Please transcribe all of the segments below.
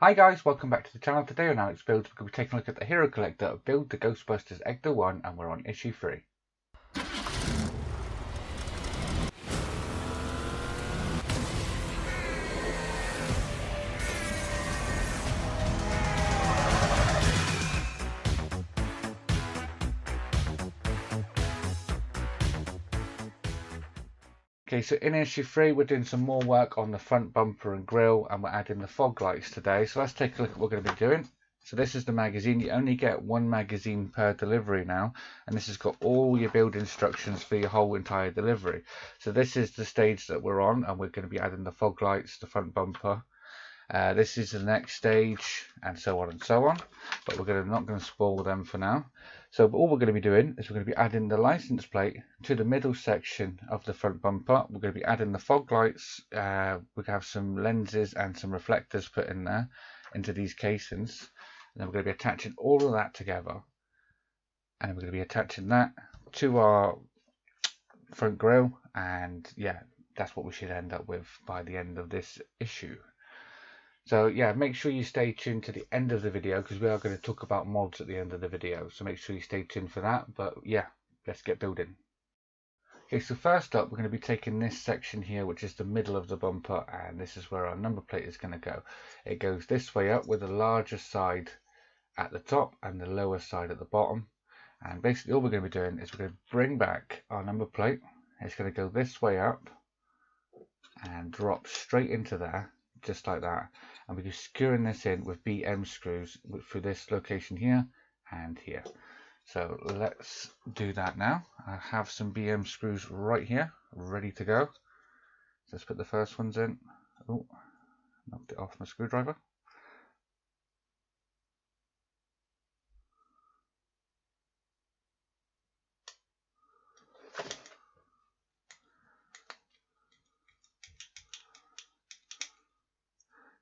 Hi guys, welcome back to the channel. Today on Alex Builds, we're going to be taking a look at the Hero Collector Build the Ghostbusters Ecto 1, and we're on issue 3. Okay, so in issue 3, we're doing some more work on the front bumper and grille, and we're adding the fog lights today. So let's take a look at what we're going to be doing. So this is the magazine. You only get one magazine per delivery now, and this has got all your build instructions for your whole entire delivery. So this is the stage that we're on, and we're going to be adding the fog lights, the front bumper. This is the next stage, and so on and so on, but we're not going to spoil them for now. So all we're going to be doing is we're going to be adding the license plate to the middle section of the front bumper. We're going to be adding the fog lights. We have some lenses and some reflectors put in there into these casings, and then we're going to be attaching all of that together, and we're going to be attaching that to our front grille, and yeah, that's what we should end up with by the end of this issue. So yeah, make sure you stay tuned to the end of the video, because we are going to talk about mods at the end of the video. So make sure you stay tuned for that. But yeah, let's get building. Okay, so first up, we're going to be taking this section here, which is the middle of the bumper, and this is where our number plate is going to go. It goes this way up with the larger side at the top and the lower side at the bottom. And basically all we're going to be doing is we're going to bring back our number plate. It's going to go this way up and drop straight into there, just like that, and we're just screwing this in with BM screws through this location here and here. So let's do that now. I have some BM screws right here ready to go. Let's put the first ones in. Oh, knocked it off my screwdriver.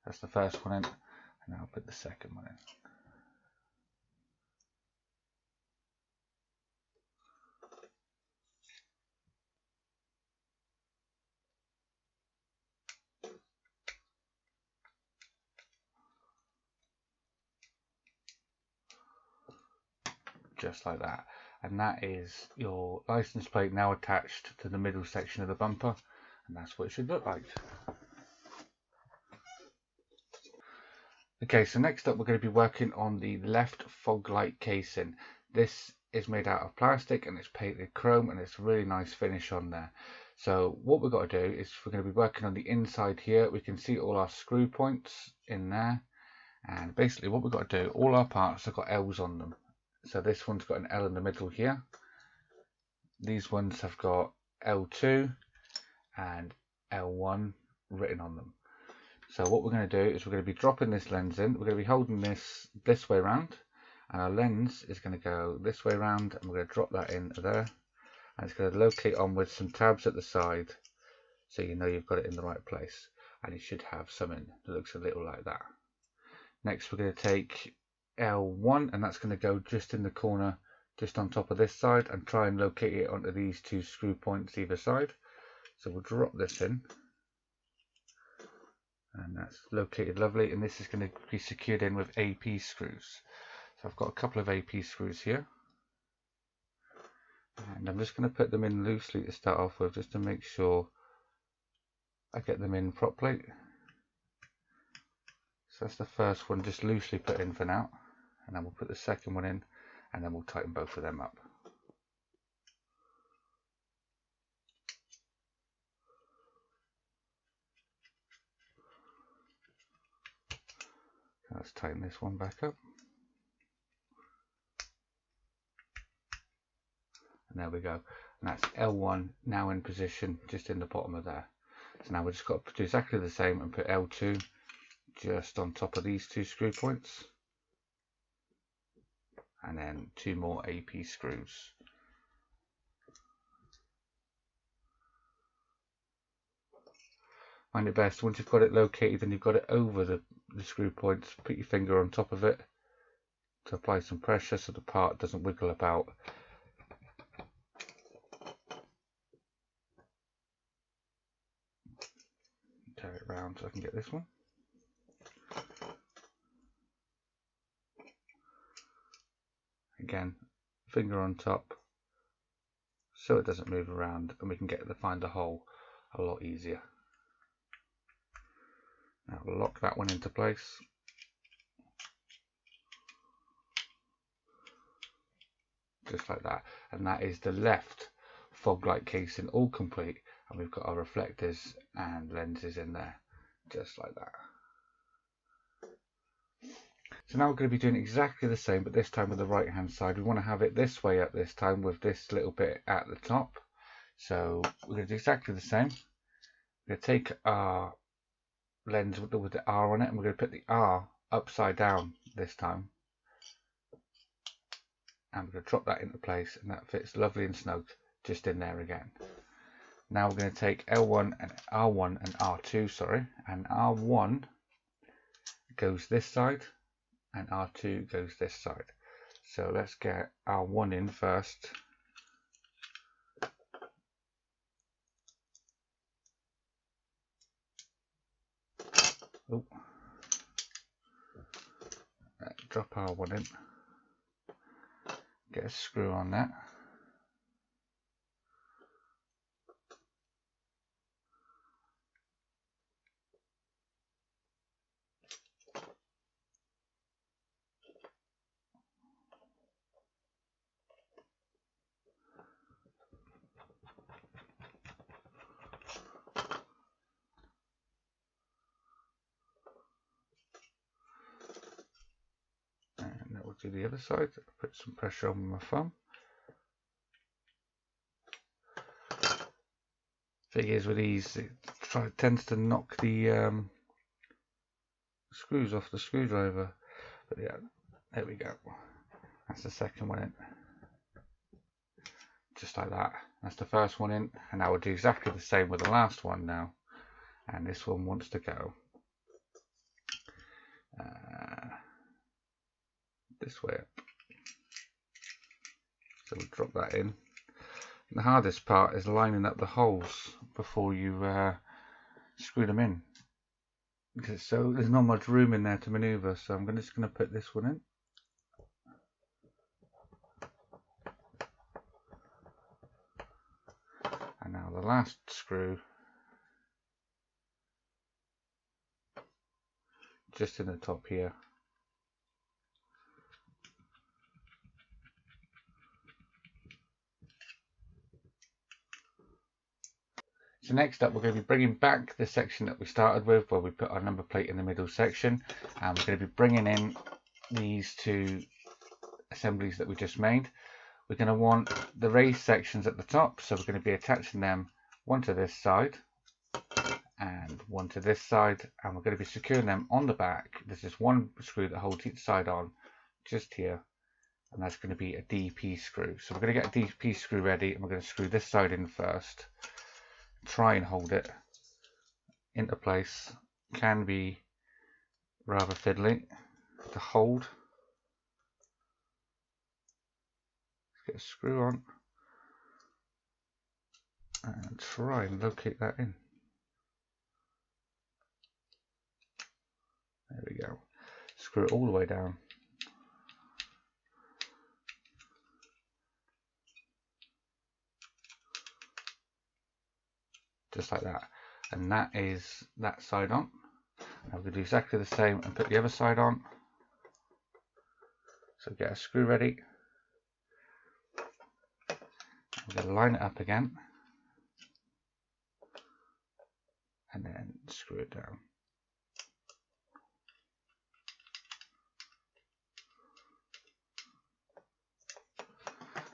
That's the first one in, and now I'll put the second one in. Just like that, and that is your license plate now attached to the middle section of the bumper, and that's what it should look like. Okay, so next up we're going to be working on the left fog light casing. This is made out of plastic and it's painted chrome, and it's a really nice finish on there. So what we've got to do is we're going to be working on the inside here. We can see all our screw points in there, and basically what we've got to do, all our parts have got L's on them. So this one's got an L in the middle here. These ones have got L2 and L1 written on them. So what we're going to do is we're going to be dropping this lens in. We're going to be holding this way around, and our lens is going to go this way around, and we're going to drop that in there, and it's going to locate on with some tabs at the side, so you know you've got it in the right place, and you should have something that looks a little like that. Next we're going to take L1, and that's going to go just in the corner, just on top of this side, and try and locate it onto these two screw points either side. So we'll drop this in, and that's located lovely, and this is going to be secured in with AP screws. So I've got a couple of AP screws here, and I'm just going to put them in loosely to start off with, just to make sure I get them in properly. So that's the first one, just loosely put in for now, and then we'll put the second one in, and then we'll tighten both of them up. Let's tighten this one back up. And there we go. And that's L1 now in position just in the bottom of there. So now we've just got to do exactly the same and put L2 just on top of these two screw points. And then two more AP screws. Find it best, once you've got it located and you've got it over the screw points, put your finger on top of it to apply some pressure so the part doesn't wiggle about. Turn it around so I can get this one. again, finger on top, so it doesn't move around, and we can find the hole a lot easier. Now lock that one into place. Just like that, and that is the left fog light casing all complete, and we've got our reflectors and lenses in there, just like that. So now we're going to be doing exactly the same, but this time with the right hand side. We want to have it this way up this time, with this little bit at the top. So we're going to do exactly the same. We're going to take our lens with the R on it, and we're going to put the R upside down this time. And we're going to drop that into place, and that fits lovely and snug just in there again. Now we're going to take L1 and R1 and R2, sorry, and R1 goes this side and R2 goes this side. So let's get R1 in first. Oh. Drop R1 in. Get a screw on that. And that will do the other side. Put some pressure on my thumb. Thing is with these, it tends to knock the screws off the screwdriver. But yeah, there we go. That's the second one in. Just like that. That's the first one in, and now we'll do exactly the same with the last one now. And this one wants to go this way up. So we'll drop that in. The hardest part is lining up the holes before you screw them in, because so there's not much room in there to maneuver. So I'm just going to put this one in. And now the last screw, just in the top here. So next up, we're going to be bringing back the section that we started with, where we put our number plate in the middle section, and we're going to be bringing in these two assemblies that we just made. We're going to want the raised sections at the top, so we're going to be attaching them, one to this side and one to this side, and we're going to be securing them on the back. There's just one screw that holds each side on, just here, and that's going to be a DP screw. So we're going to get a DP screw ready, and we're going to screw this side in first. Try and hold it into place. Can be rather fiddly to hold. Let's get a screw on and try and locate that in. There we go. Screw it all the way down. Just like that, and that is that side on. Now we're going to do exactly the same and put the other side on. So get a screw ready. We're going to line it up again and then screw it down.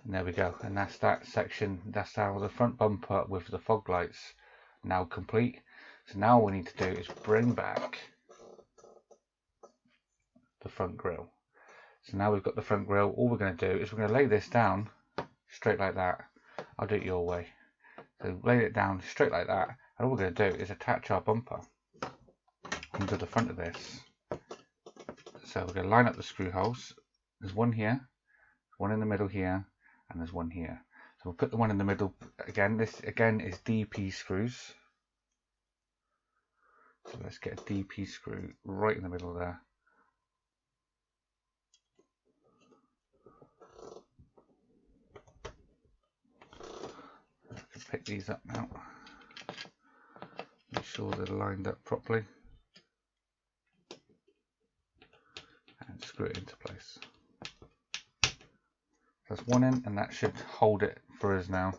And there we go, and that's that section. That's how the front bumper with the fog lights now complete. So now all we need to do is bring back the front grille. So now we've got the front grille. All we're going to do is we're going to lay this down straight like that. I'll do it your way. So lay it down straight like that, and all we're going to do is attach our bumper onto the front of this. So we're going to line up the screw holes. There's one here, one in the middle here, and there's one here. So we'll put the one in the middle again. This again is DP screws. So let's get a DP screw right in the middle there. pick these up now. Make sure they're lined up properly. And screw it into place. That's one in, and that should hold it for us now.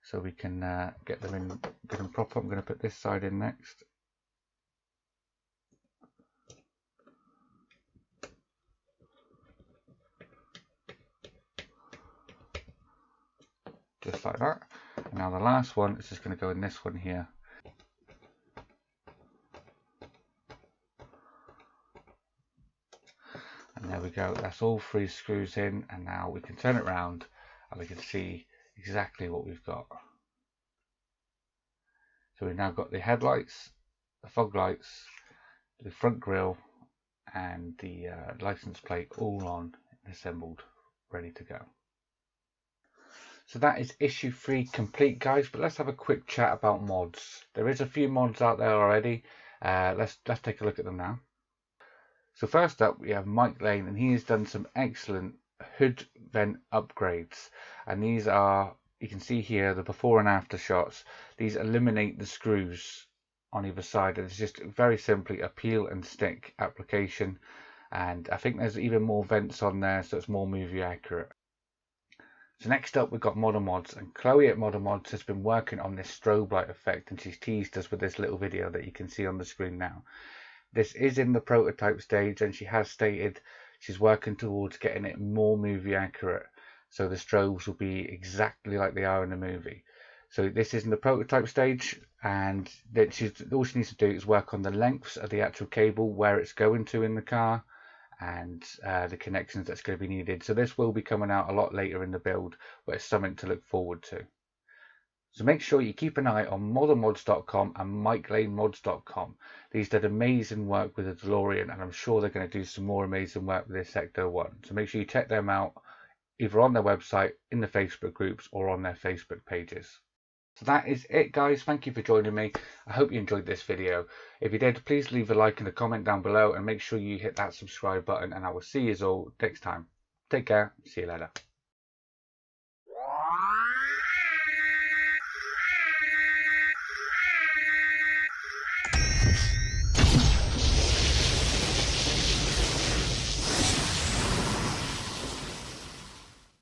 So we can get them in good and proper. I'm going to put this side in next. Just like that. And now the last one is just going to go in this one here. And there we go. That's all 3 screws in, and now we can turn it around and we can see exactly what we've got. So we've now got the headlights, the fog lights, the front grille, and the license plate all on and assembled, ready to go. So that is issue 3 complete, guys. But let's have a quick chat about mods. There is a few mods out there already. Let's take a look at them now. So first up, we have Mike Lane, and he has done some excellent hood vent upgrades. And these are, you can see here, the before and after shots. These eliminate the screws on either side. It's just very simply a peel and stick application. And I think there's even more vents on there, so it's more movie accurate. So next up, we've got modelmodz, and Chloe at modelmodz has been working on this strobe light effect, and she's teased us with this little video that you can see on the screen now. This is in the prototype stage, and she has stated she's working towards getting it more movie accurate, so the strobes will be exactly like they are in the movie. So this is in the prototype stage, and that all she needs to do is work on the lengths of the actual cable, where it's going to in the car, and the connections that's going to be needed. So this will be coming out a lot later in the build, but it's something to look forward to. So make sure you keep an eye on modelmodz.com and MikeLaneMods.com. These did amazing work with the DeLorean, and I'm sure they're going to do some more amazing work with this Ecto 1. So make sure you check them out, either on their website, in the Facebook groups, or on their Facebook pages. So that is it, guys. Thank you for joining me. I hope you enjoyed this video. If you did, please leave a like and a comment down below, and make sure you hit that subscribe button, and I will see you all next time. Take care. See you later.